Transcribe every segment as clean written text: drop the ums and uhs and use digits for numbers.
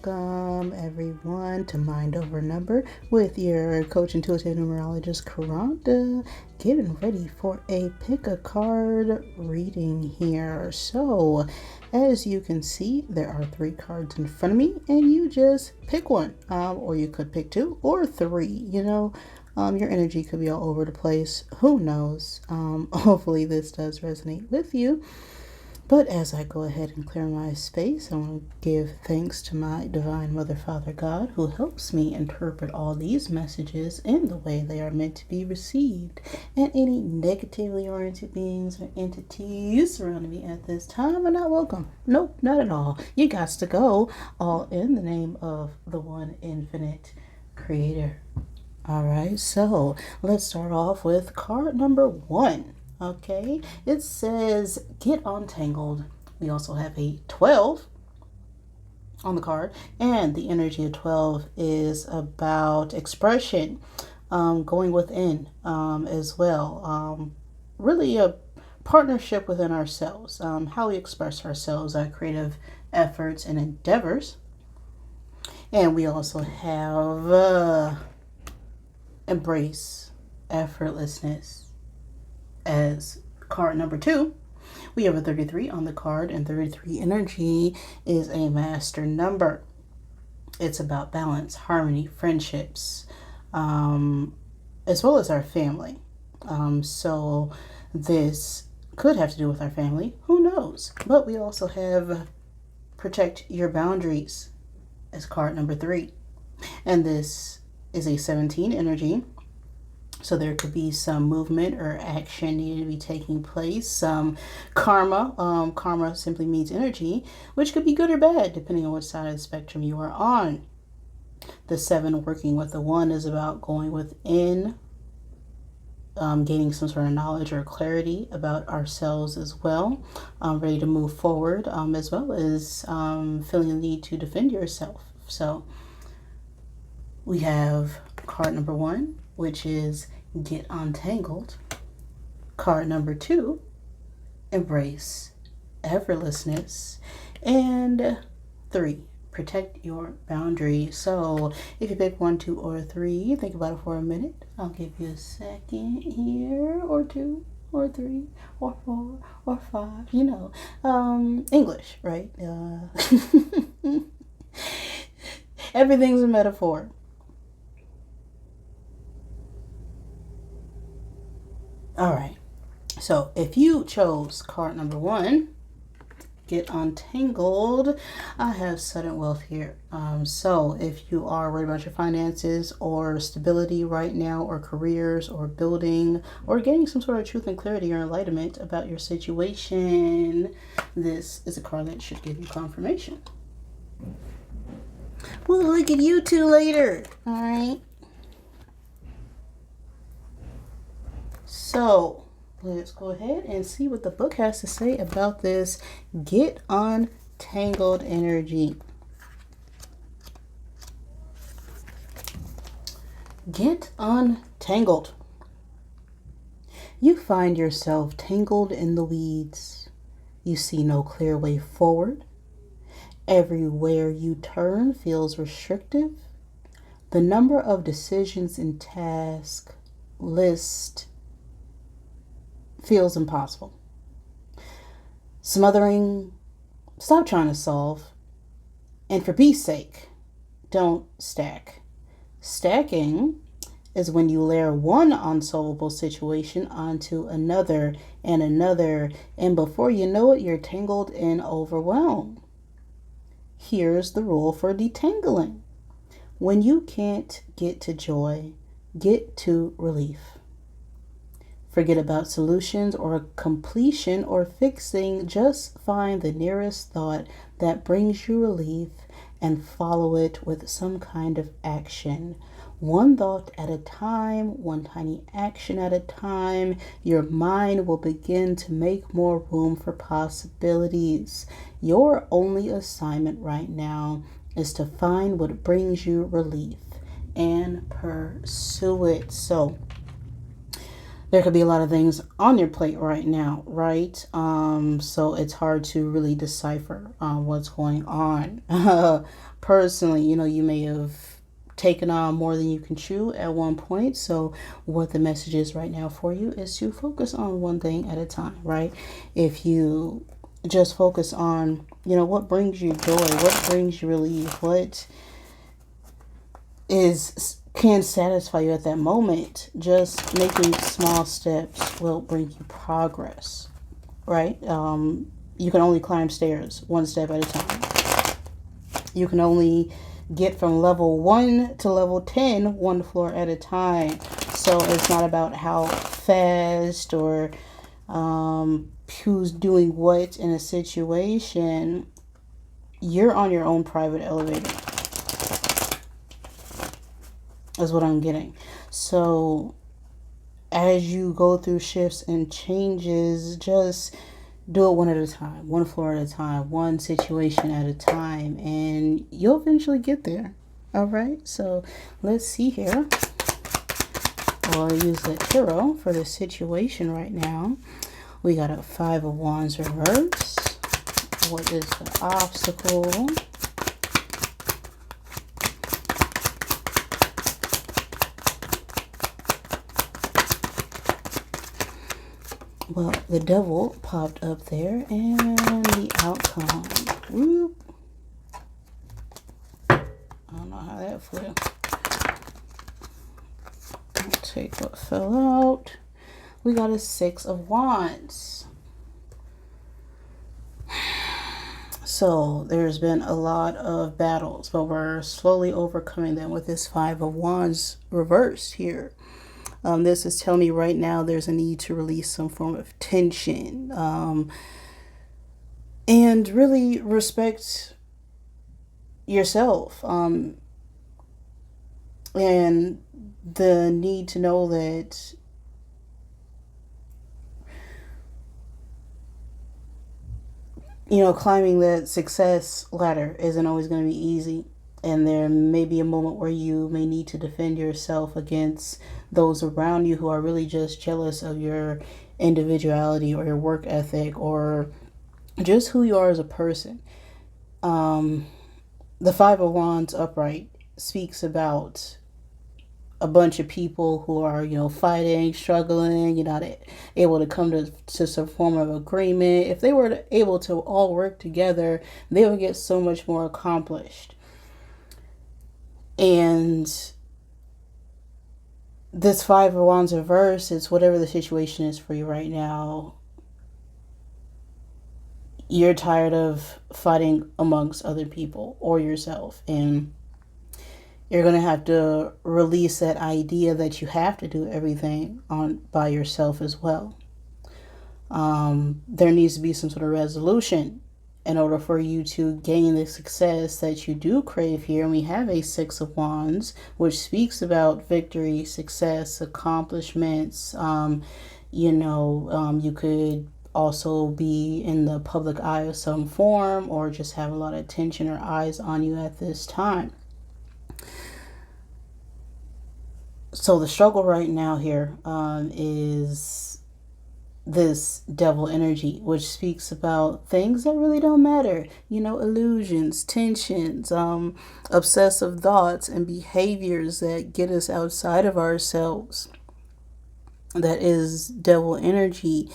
Welcome everyone to Mind Over Number with your coach intuitive numerologist Caronda, getting ready for a pick a card reading here. So as you can see, there are 3 cards in front of me and you just pick one, or you could pick 2 or 3. Your energy could be all over the place, who knows. Hopefully this does resonate with you. But as I go ahead and clear my space, I want to give thanks to my Divine Mother, Father, God, who helps me interpret all these messages in the way they are meant to be received. And any negatively oriented beings or entities surrounding me at this time are not welcome. Nope, not at all. You got to go, all in the name of the one infinite creator. All right, so let's start off with card number 1. Okay, it says get untangled. We also have a 12 on the card, and the energy of 12 is about expression, going within, as well. Really a partnership within ourselves, how we express ourselves, our creative efforts and endeavors. And we also have embrace effortlessness as card number 2. We have a 33 on the card, and 33 energy is a master number. It's about balance, harmony, friendships, as well as our family. So this could have to do with our family, who knows? But we also have protect your boundaries as card number 3. And this is a 17 energy. So there could be some movement or action needed to be taking place. Some karma. Karma simply means energy, which could be good or bad, depending on which side of the spectrum you are on. The 7 working with the 1 is about going within, gaining some sort of knowledge or clarity about ourselves as well. Ready to move forward, as well as feeling the need to defend yourself. So we have card number 1, which is get untangled. Card number 2, embrace effortlessness. And 3, protect your boundary. So if you pick 1, 2, or 3, think about it for a minute. I'll give you a second here, or 2, or 3, or 4, or 5. English, right? Everything's a metaphor. All right, so if you chose card number 1, get untangled, I have sudden wealth here. So if you are worried about your finances or stability right now, or careers, or building, or getting some sort of truth and clarity or enlightenment about your situation, this is a card that should give you confirmation. We'll look at you two later, all right? So let's go ahead and see what the book has to say about this get untangled energy. Get untangled. You find yourself tangled in the weeds. You see no clear way forward. Everywhere you turn feels restrictive. The number of decisions and task list feels impossible. Smothering, stop trying to solve. And for peace sake, don't stack. Stacking is when you layer one unsolvable situation onto another, and before you know it, you're tangled and overwhelmed. Here's the rule for detangling. When you can't get to joy, get to relief. Forget about solutions or completion or fixing. Just find the nearest thought that brings you relief and follow it with some kind of action. One thought at a time, one tiny action at a time, your mind will begin to make more room for possibilities. Your only assignment right now is to find what brings you relief and pursue it. So there could be a lot of things on your plate right now, right? So it's hard to really decipher what's going on. Personally, you may have taken on more than you can chew at one point. So what the message is right now for you is to focus on one thing at a time, right? If you just focus on, what brings you joy, what brings you relief, what can satisfy you at that moment, just making small steps will bring you progress, right? You can only climb stairs one step at a time. You can only get from level 1 to level 10 one floor at a time. So it's not about how fast or who's doing what in a situation. You're on your own private elevator, is what I'm getting. So as you go through shifts and changes, just do it one at a time, one floor at a time, one situation at a time, and you'll eventually get there. All right, so let's see here. I'll use the tarot for the situation right now. We got a 5 of Wands reverse. What is the obstacle? Well, the devil popped up there, and the outcome. Whoop. I don't know how that flew. I'll take what fell out. We got a 6 of Wands. So there's been a lot of battles, but we're slowly overcoming them with this 5 of Wands reversed here. This is telling me right now there's a need to release some form of tension, and really respect yourself, and the need to know that climbing that success ladder isn't always going to be easy. And there may be a moment where you may need to defend yourself against those around you who are really just jealous of your individuality or your work ethic or just who you are as a person. The 5 of Wands upright speaks about a bunch of people who are, fighting, struggling, you're not able to come to some form of agreement. If they were able to all work together, they would get so much more accomplished. And this 5 of Wands reverse is whatever the situation is for you right now. You're tired of fighting amongst other people or yourself, and you're going to have to release that idea that you have to do everything by yourself as well. There needs to be some sort of resolution in order for you to gain the success that you do crave here. And we have a 6 of Wands, which speaks about victory, success, accomplishments. You could also be in the public eye of some form, or just have a lot of attention or eyes on you at this time. So the struggle right now here is this devil energy, which speaks about things that really don't matter, illusions, tensions, obsessive thoughts and behaviors that get us outside of ourselves. That is devil energy.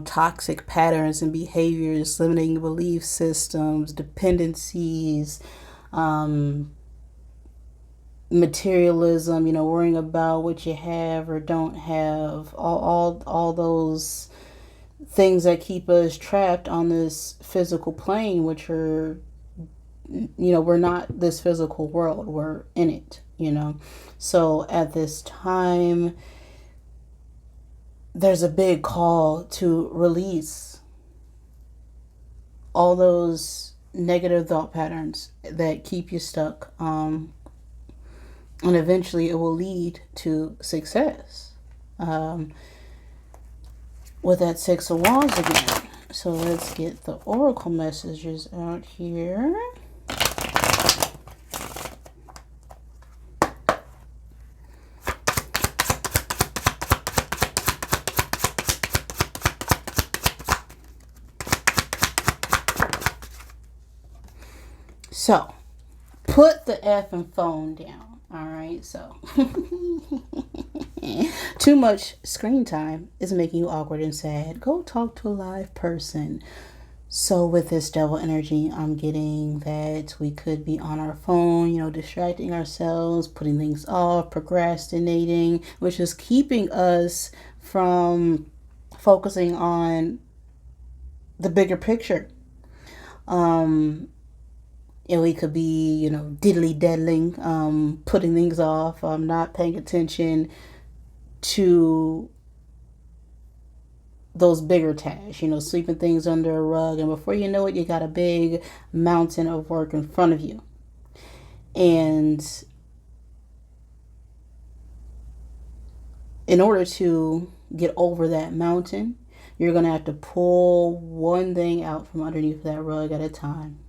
Toxic patterns and behaviors, limiting belief systems, dependencies, materialism, worrying about what you have or don't have, all those things that keep us trapped on this physical plane, which are, we're not this physical world, we're in it, So at this time, there's a big call to release all those negative thought patterns that keep you stuck, and eventually it will lead to success, with that 6 of Wands again. So let's get the oracle messages out here. So put the effing phone down. All right. So too much screen time is making you awkward and sad. Go talk to a live person. So with this devil energy, I'm getting that we could be on our phone, distracting ourselves, putting things off, procrastinating, which is keeping us from focusing on the bigger picture. And we could be, diddly daddling, putting things off, not paying attention to those bigger tasks, sweeping things under a rug. And before you know it, you got a big mountain of work in front of you. And in order to get over that mountain, you're going to have to pull one thing out from underneath that rug at a time.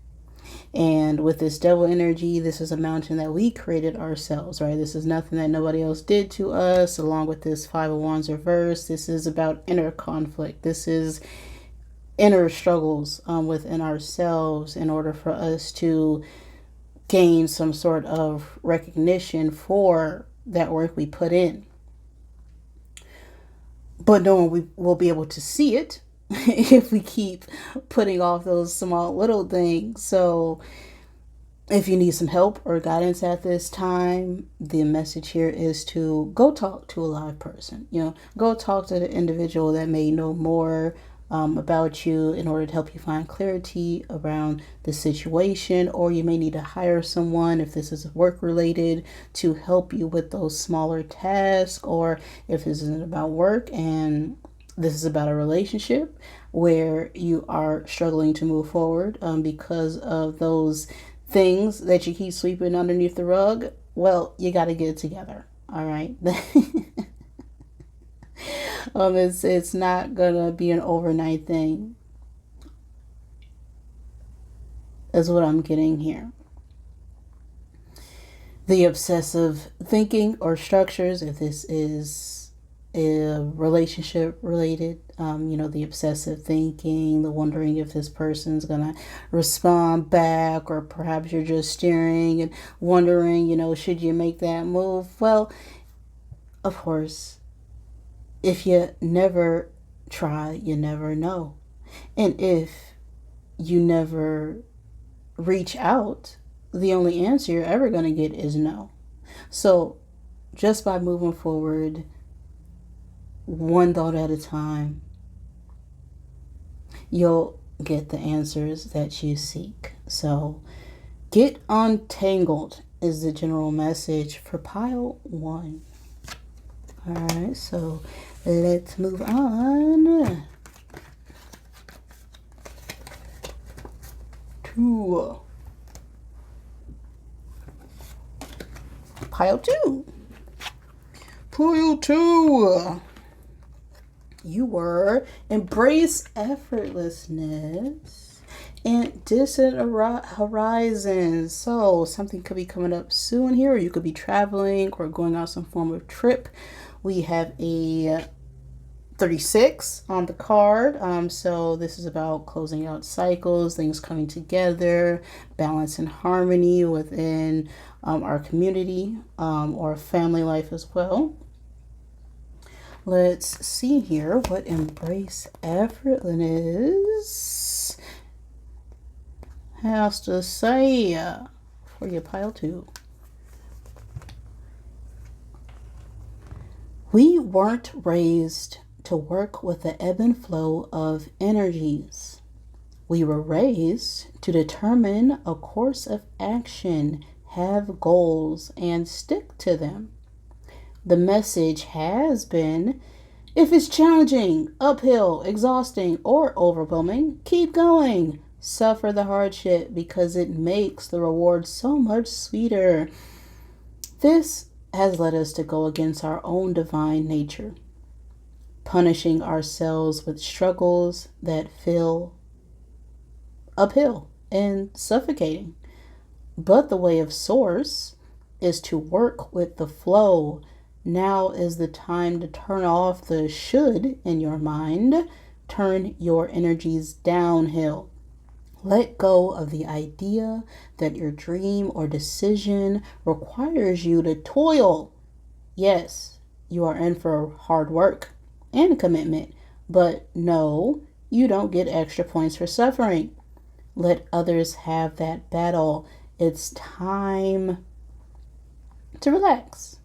And with this devil energy, this is a mountain that we created ourselves, right? This is nothing that nobody else did to us. Along with this Five of Wands reverse, this is about inner conflict. This is inner struggles within ourselves in order for us to gain some sort of recognition for that work we put in. But no one will be able to see it if we keep putting off those small little things. So if you need some help or guidance at this time, the message here is to go talk to a live person. Go talk to the individual that may know more about you in order to help you find clarity around the situation. Or you may need to hire someone, if this is work related, to help you with those smaller tasks. Or if this isn't about work and this is about a relationship where you are struggling to move forward because of those things that you keep sweeping underneath the rug, well, you got to get it together. All right. It's not gonna be an overnight thing, is what I'm getting here. The obsessive thinking or structures, if this is a relationship related, the obsessive thinking, the wondering if this person's gonna respond back, or perhaps you're just staring and wondering, should you make that move? Well, of course, if you never try, you never know. And if you never reach out, the only answer you're ever going to get is no. So just by moving forward, one thought at a time, you'll get the answers that you seek. So get untangled is the general message for pile 1. All right, so let's move on to pile 2. Pile 2. You were embrace effortlessness and distant horizons. So something could be coming up soon here, or you could be traveling or going on some form of trip. We have a 36 on the card. So this is about closing out cycles, things coming together, balance and harmony within our community or family life as well. Let's see here what embrace effortlessness has to say for your pile 2. We weren't raised to work with the ebb and flow of energies. We were raised to determine a course of action, have goals, and stick to them. The message has been, if it's challenging, uphill, exhausting, or overwhelming, keep going. Suffer the hardship because it makes the reward so much sweeter. This has led us to go against our own divine nature, punishing ourselves with struggles that feel uphill and suffocating. But the way of Source is to work with the flow. Now is the time to turn off the should in your mind, turn your energies downhill. Let go of the idea that your dream or decision requires you to toil. Yes, you are in for hard work and commitment, but no, you don't get extra points for suffering. Let others have that battle. It's time to relax.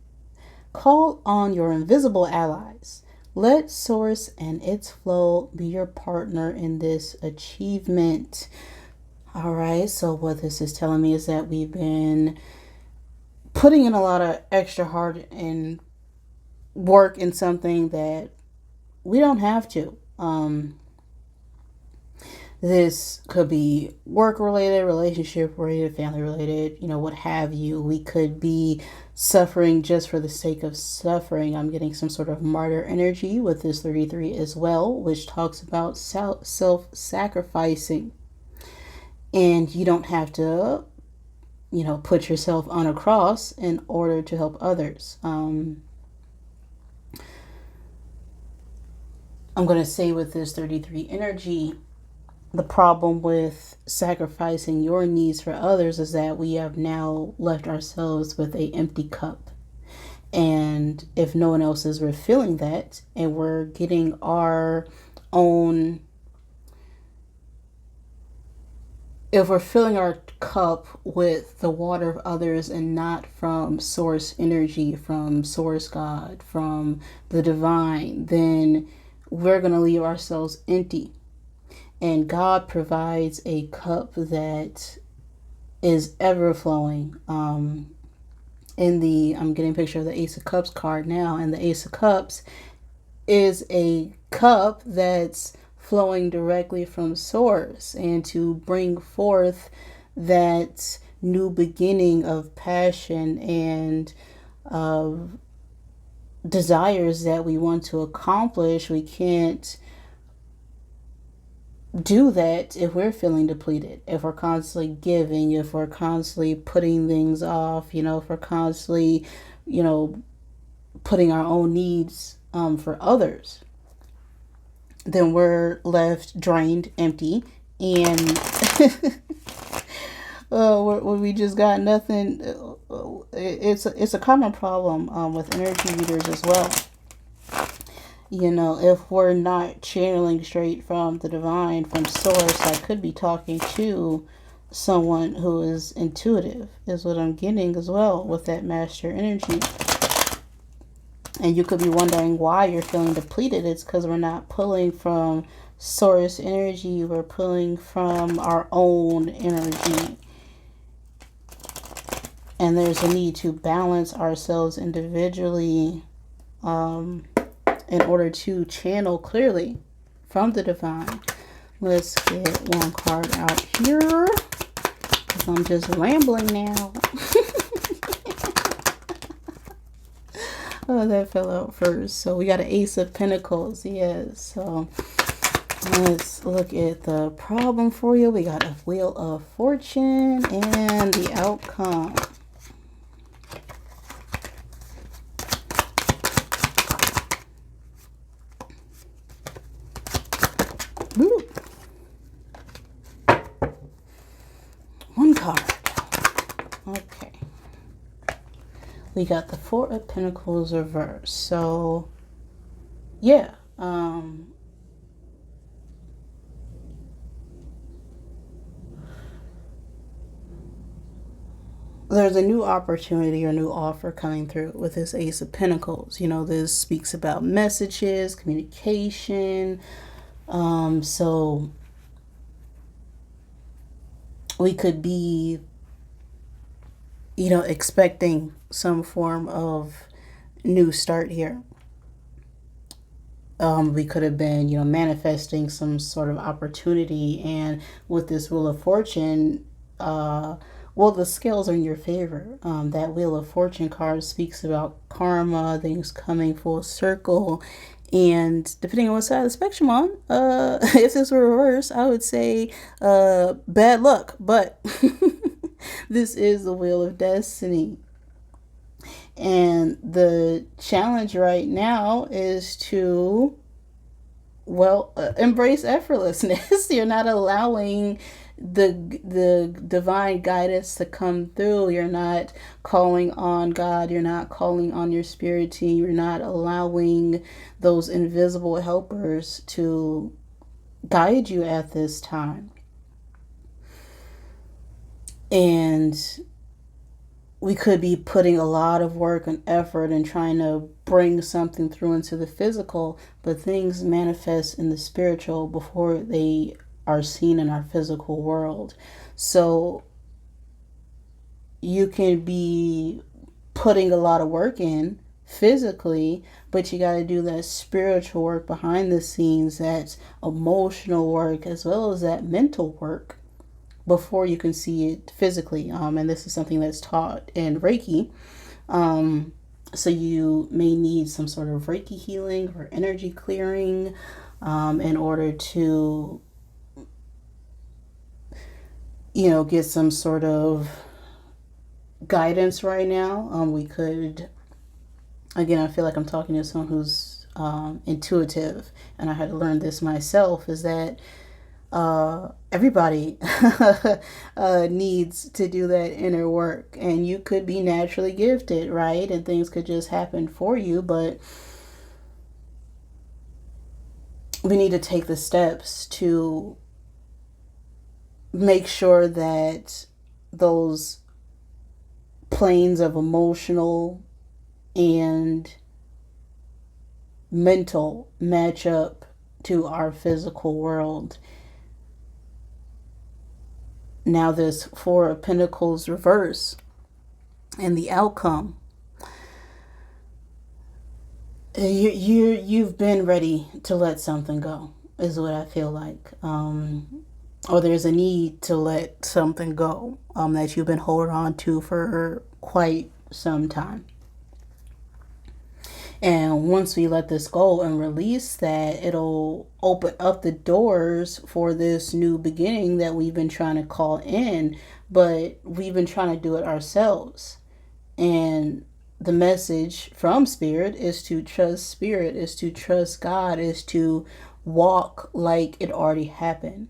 Call on your invisible allies. Let Source and its flow be your partner in this achievement. All right, so what this is telling me is that we've been putting in a lot of extra hard and work in something that we don't have to. This could be work related, relationship related, family related, what have you. We could be suffering just for the sake of suffering. I'm getting some sort of martyr energy with this 33 as well, which talks about self sacrificing. And you don't have to, put yourself on a cross in order to help others. I'm going to say with this 33 energy, the problem with sacrificing your needs for others is that we have now left ourselves with an empty cup. And if no one else is refilling that, and we're getting our own, if we're filling our cup with the water of others and not from source energy, from source God, from the divine, then we're going to leave ourselves empty. And God provides a cup that is ever flowing. I'm getting a picture of the Ace of Cups card now, and the Ace of Cups is a cup that's flowing directly from source, and to bring forth that new beginning of passion and of desires that we want to accomplish. We can't do that if we're feeling depleted, if we're constantly giving, if we're constantly putting things off, if we're constantly, putting our own needs for others, then we're left drained, empty, and when we just got nothing. It's a common problem with energy readers as well. If we're not channeling straight from the divine, from source, I could be talking to someone who is intuitive, is what I'm getting as well with that master energy. And you could be wondering why you're feeling depleted. It's because we're not pulling from source energy. We're pulling from our own energy. And there's a need to balance ourselves individually in order to channel clearly from the divine. Let's get one card out here, because I'm just rambling now. Oh, that fell out first. So we got an Ace of Pentacles. Yes. So let's look at the problem for you. We got a Wheel of Fortune and the outcome. One card. Okay. We got the Four of Pentacles reversed. So, yeah. There's a new opportunity or new offer coming through with this Ace of Pentacles. This speaks about messages, communication. So we could be, expecting some form of new start here. We could have been, manifesting some sort of opportunity. And with this Wheel of Fortune, the scales are in your favor. That Wheel of Fortune card speaks about karma, things coming full circle. And depending on what side of the spectrum on, if this were reversed, I would say bad luck. But this is the Wheel of Destiny. And the challenge right now is to, embrace effortlessness. You're not allowing the divine guidance to come through. You're not calling on God. You're not calling on your spirit team. You're not allowing those invisible helpers to guide you at this time. And we could be putting a lot of work and effort and trying to bring something through into the physical, but things manifest in the spiritual before they are seen in our physical world. So you can be putting a lot of work in physically, but you got to do that spiritual work behind the scenes, that emotional work, as well as that mental work before you can see it physically. And this is something that's taught in Reiki. So you may need some sort of Reiki healing or energy clearing in order to, get some sort of guidance right now. We could, again, I feel like I'm talking to someone who's intuitive, and I had to learn this myself, is that everybody needs to do that inner work, and you could be naturally gifted, right? And things could just happen for you, but we need to take the steps to make sure that those planes of emotional and mental match up to our physical world. Now this Four of Pentacles reverse, and the outcome, you've been ready to let something go, is what I feel like. Or there's a need to let something go that you've been holding on to for quite some time. And once we let this go and release that, it'll open up the doors for this new beginning that we've been trying to call in, but we've been trying to do it ourselves. And the message from Spirit is to trust Spirit, is to trust God, is to walk like it already happened.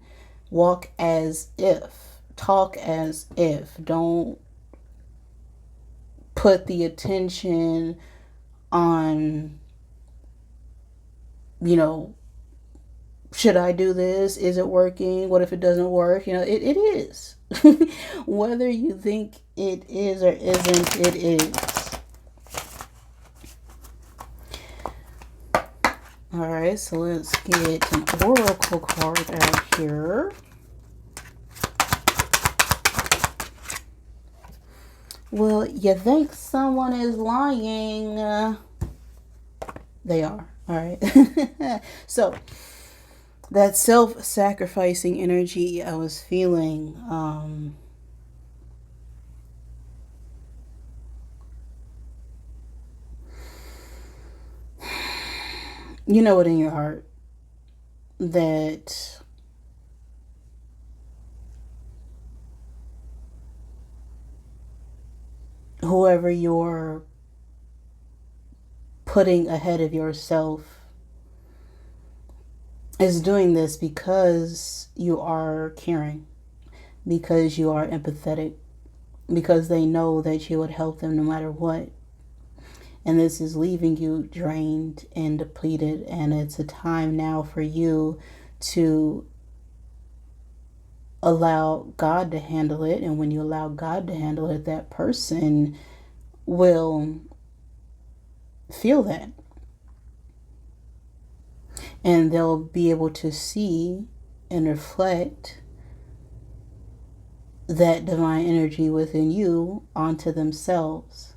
Walk as if. Talk as if. Don't put the attention on, should I do this? Is it working? What if it doesn't work? It is. Whether you think it is or isn't, it is. All right, so let's get an oracle card out here. Well, you think someone is lying? They are. All right. So that self-sacrificing energy I was feeling, you know it in your heart that whoever you're putting ahead of yourself is doing this because you are caring, because you are empathetic, because they know that you would help them no matter what. And this is leaving you drained and depleted, and it's a time now for you to allow God to handle it. And when you allow God to handle it, that person will feel that. And they'll be able to see and reflect that divine energy within you onto themselves.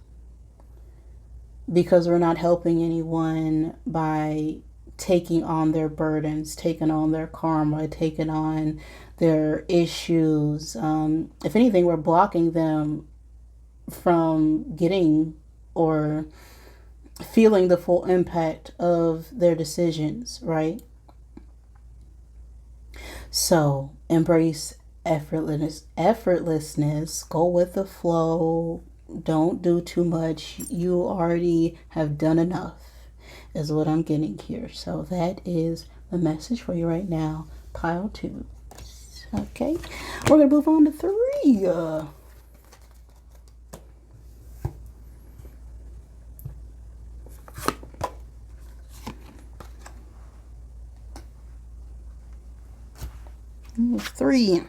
Because we're not helping anyone by taking on their burdens, taking on their karma, taking on their issues. If anything, we're blocking them from getting or feeling the full impact of their decisions, right? So embrace effortlessness, go with the flow, don't do too much. You already have done enough, is what I'm getting here. So that is the message for you right now. Pile 2. Okay, we're going to move on to 3. Three,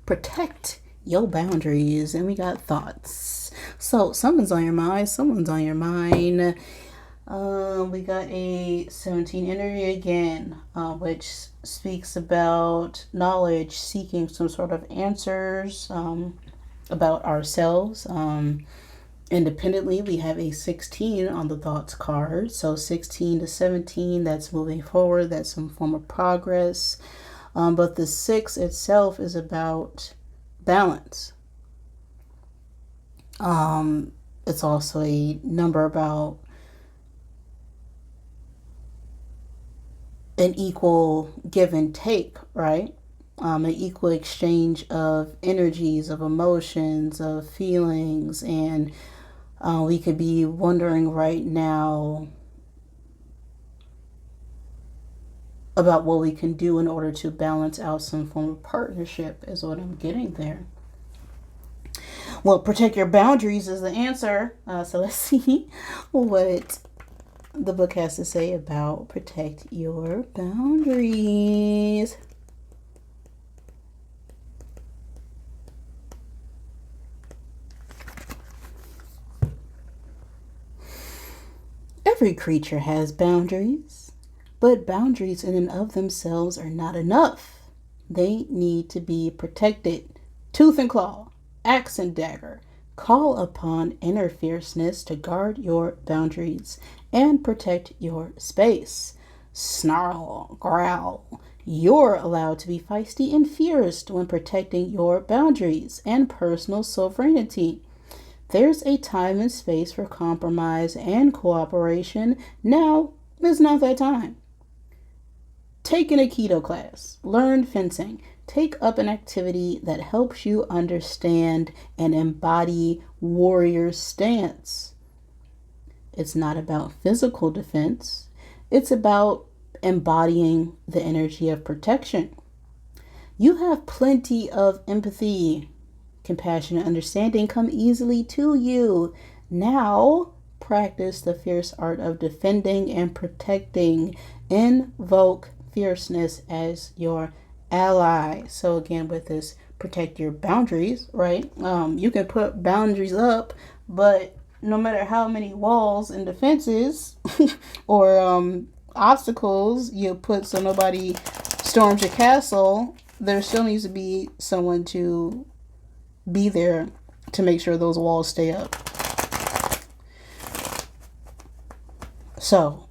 protect your boundaries. And we got thoughts. So someone's on your mind. Someone's on your mind. We got a 17 energy again, which speaks about knowledge, seeking some sort of answers about ourselves. Independently, we have a 16 on the thoughts card. So 16 to 17, that's moving forward. That's some form of progress. But the 6 itself is about balance. It's also a number about an equal give and take, right? An equal exchange of energies, of emotions, of feelings. And we could be wondering right now about what we can do in order to balance out some form of partnership is what I'm getting there. Well, protect your boundaries is the answer. So let's see what the book has to say about protect your boundaries. Every creature has boundaries, but boundaries in and of themselves are not enough. They need to be protected. Tooth and claw, axe and dagger. Call upon inner fierceness to guard your boundaries and protect your space. Snarl, growl. You're allowed to be feisty and fierce when protecting your boundaries and personal sovereignty. There's a time and space for compromise and cooperation. Now is not that time. Take an Aikido class, learn fencing, take up an activity that helps you understand and embody warrior stance. It's not about physical defense. It's about embodying the energy of protection. You have plenty of empathy. Compassion and understanding come easily to you. Now, practice the fierce art of defending and protecting. Invoke fierceness as your ally. So again, with this protect your boundaries, right? You can put boundaries up, but no matter how many walls and defenses or obstacles you put so nobody storms your castle, there still needs to be someone to be there to make sure those walls stay up. So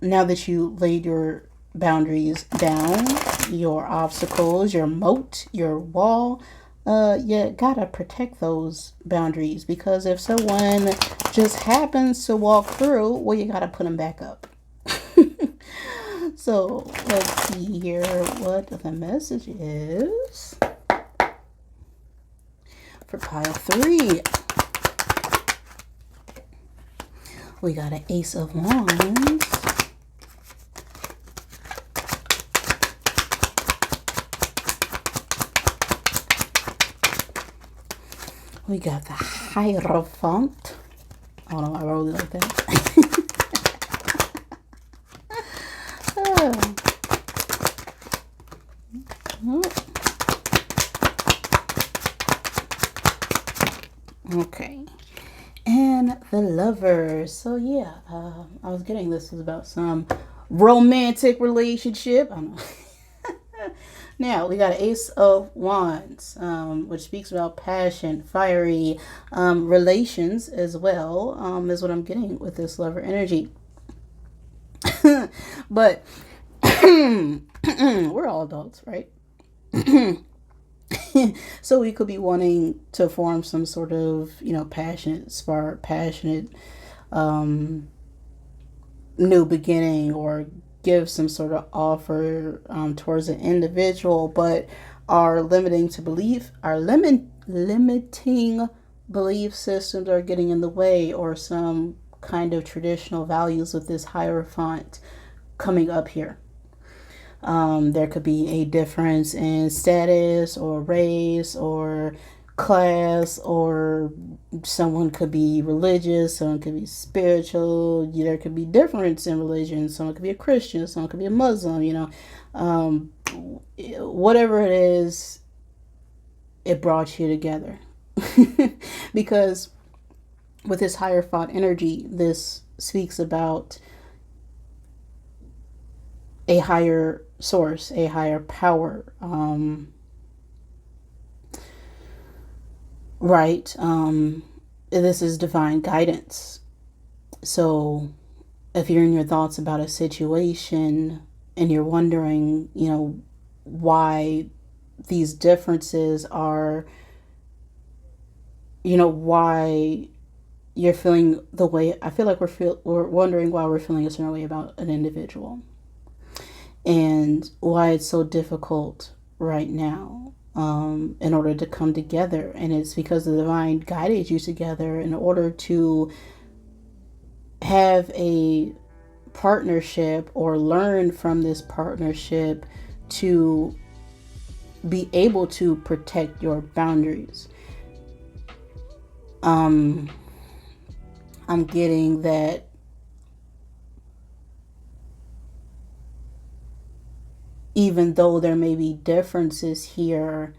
now that you laid your boundaries down, your obstacles, your moat, your wall, you gotta protect those boundaries, because if someone just happens to walk through, well, you gotta put them back up. So let's see here what the message is for pile 3. We got an Ace of Wands. We got the Hierophant. I don't know why I really like that. Okay. And the Lover. So yeah, I was getting this was about some romantic relationship. I don't know. Now we got an Ace of Wands, which speaks about passion, fiery relations as well, is what I'm getting with this Lover energy. But we're all adults, right? So we could be wanting to form some sort of, passionate spark, passionate new beginning, or give some sort of offer towards an individual, but our limiting belief systems are getting in the way, or some kind of traditional values with this Hierophant coming up here. There could be a difference in status or race or class, or someone could be religious, someone could be spiritual. There could be difference in religion. Someone could be a Christian, someone could be a Muslim, whatever it is, it brought you together. Because with this higher thought energy, this speaks about a higher source, a higher power, right? This is divine guidance. So if you're in your thoughts about a situation and you're wondering, why these differences are, why you're feeling the way, I feel like we're wondering why we're feeling a certain way about an individual and why it's so difficult right now, in order to come together. And it's because the divine guided you together in order to have a partnership or learn from this partnership to be able to protect your boundaries. I'm getting that even though there may be differences here,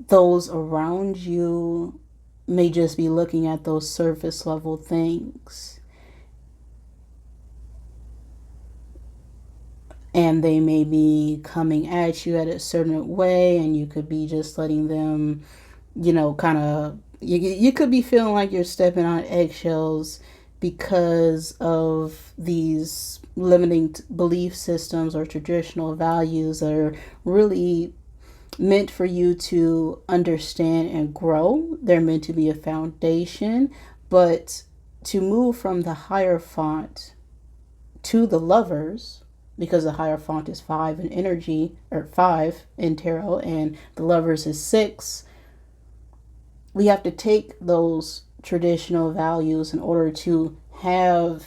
those around you may just be looking at those surface level things. And they may be coming at you at a certain way, and you could be just letting them, kind of, you could be feeling like you're stepping on eggshells because of these limiting belief systems or traditional values that are really meant for you to understand and grow. They're meant to be a foundation, but to move from the higher font to the lovers, because the higher font is 5 in energy, or 5 in tarot, and the lovers is 6. We have to take those traditional values in order to have,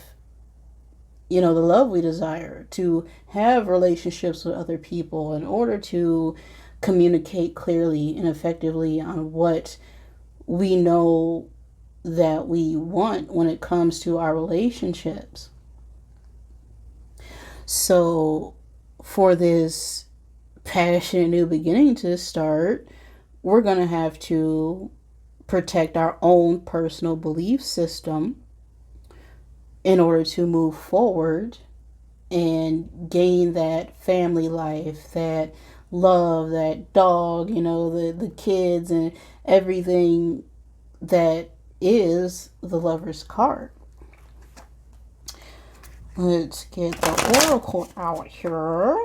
the love we desire, to have relationships with other people, in order to communicate clearly and effectively on what we know that we want when it comes to our relationships. So for this passionate new beginning to start, we're going to have to protect our own personal belief system in order to move forward and gain that family life, that love, that dog, the kids, and everything that is the Lover's card. Let's get the oracle out here.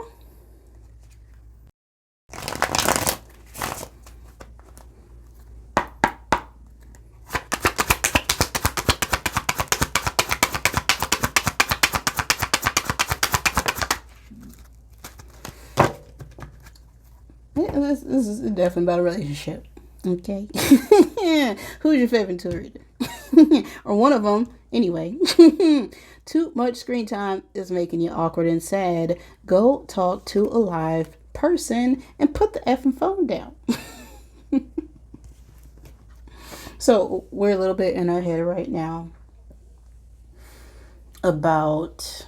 This is definitely about a relationship. Okay. Who's your favorite Tourist? Or one of them, anyway. Too much screen time is making you awkward and sad. Go talk to a live person and put the effing phone down. So we're a little bit in our head right now about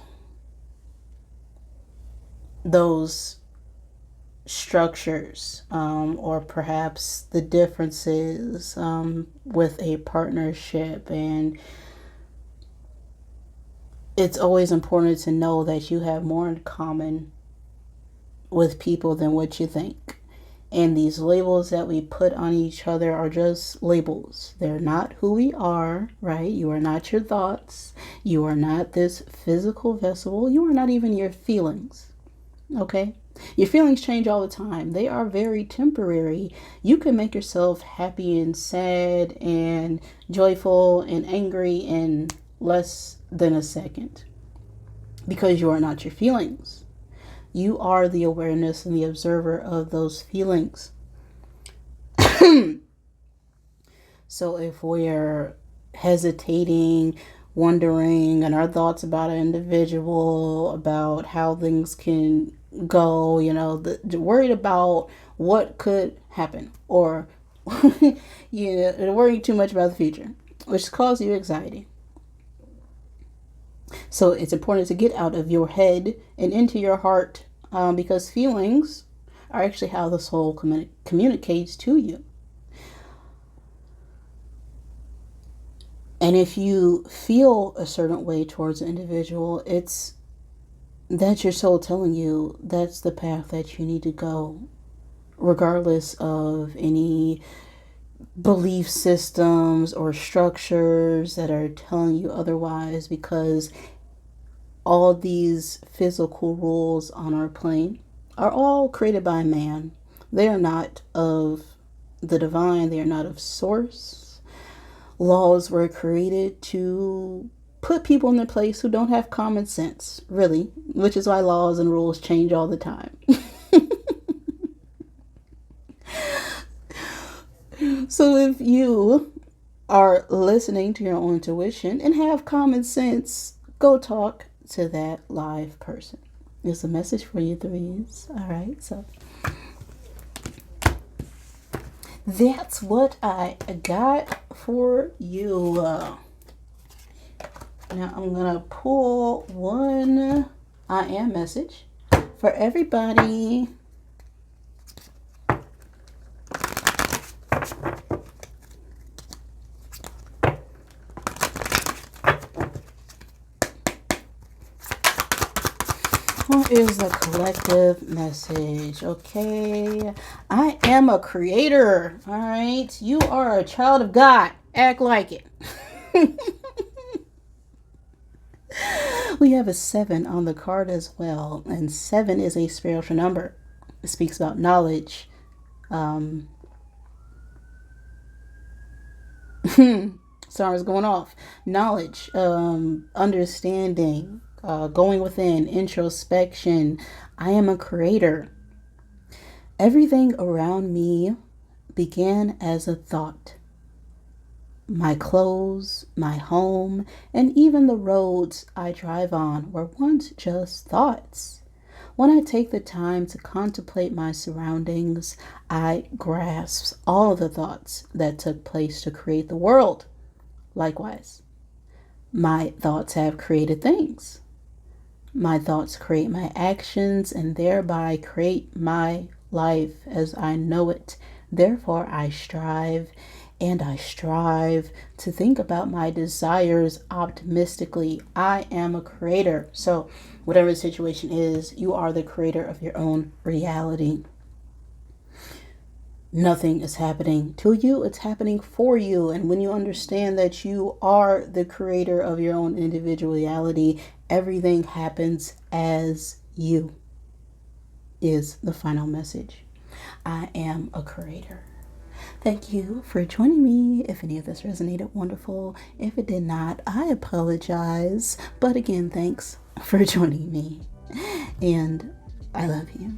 those structures, or perhaps the differences with a partnership. And it's always important to know that you have more in common with people than what you think. And these labels that we put on each other are just labels. They're not who we are, right? You are not your thoughts. You are not this physical vessel. You are not even your feelings, okay? Your feelings change all the time. They are very temporary. You can make yourself happy and sad and joyful and angry in less than a second, because you are not your feelings. You are the awareness and the observer of those feelings. So if we're hesitating, wondering and our thoughts about an individual, about how things can go, worried about what could happen, or worrying too much about the future, which causes you anxiety. So it's important to get out of your head and into your heart, because feelings are actually how the soul communicates to you. And if you feel a certain way towards an individual, that's your soul telling you that's the path that you need to go, regardless of any belief systems or structures that are telling you otherwise, because all these physical rules on our plane are all created by man. They are not of the divine, they are not of source. Laws were created to put people in their place who don't have common sense, really, which is why laws and rules change all the time. So if you are listening to your own intuition and have common sense, go talk to that live person. It's a message for you threes. All right, so that's what I got for you. Now I'm gonna pull one I am message for everybody. What is the collective message? Okay. I am a creator. All right. You are a child of God. Act like it. We have a 7 on the card as well. And 7 is a spiritual number. It speaks about knowledge. Sorry, going off. Knowledge, understanding, going within, introspection. I am a creator. Everything around me began as a thought. My clothes, my home, and even the roads I drive on were once just thoughts. When I take the time to contemplate my surroundings, I grasp all the thoughts that took place to create the world. Likewise, my thoughts have created things. My thoughts create my actions and thereby create my life as I know it. Therefore, I strive to think about my desires optimistically. I am a creator. So whatever the situation is, you are the creator of your own reality. Nothing is happening to you, it's happening for you. And when you understand that you are the creator of your own individuality, everything happens as you, is the final message. I am a creator. Thank you for joining me. If any of this resonated, wonderful. If it did not, I apologize. But again, thanks for joining me. And I love you.